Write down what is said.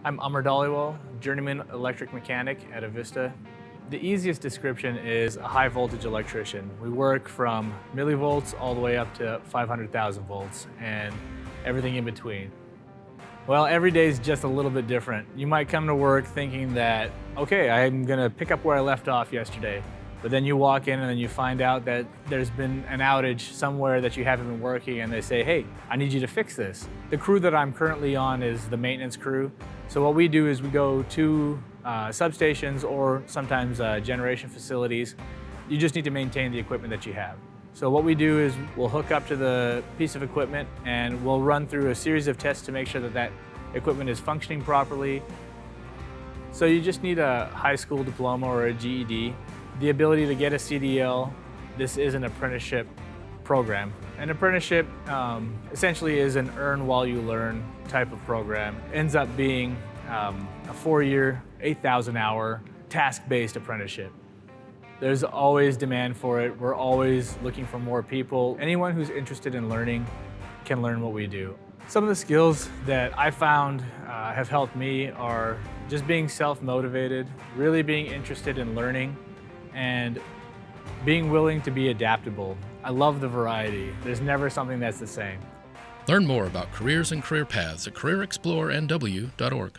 I'm Amar Dhaliwal, Journeyman electric mechanic at Avista. The easiest description is a high voltage electrician. We work from millivolts all the way up to 500,000 volts and everything in between. Well, every day is just a little bit different. You might come to work thinking that, okay, I'm gonna pick up where I left off yesterday. But then you walk in and then you find out that there's been an outage somewhere that you haven't been working, and they say, hey, I need you to fix this. The crew that I'm currently on is the maintenance crew. So what we do is we go to substations or sometimes generation facilities. You just need to maintain the equipment that you have. So what we do is we'll hook up to the piece of equipment and we'll run through a series of tests to make sure that that equipment is functioning properly. So you just need a high school diploma or a GED, the ability to get a CDL. This is an apprenticeship program. An apprenticeship essentially is an earn while you learn type of program. It ends up being a 4-year, 8,000 hour task-based apprenticeship. There's always demand for it. We're always looking for more people. Anyone who's interested in learning can learn what we do. Some of the skills that I found have helped me are just being self-motivated, really being interested in learning, and being willing to be adaptable. I love the variety. There's never something that's the same. Learn more about careers and career paths at careerexplorenw.org.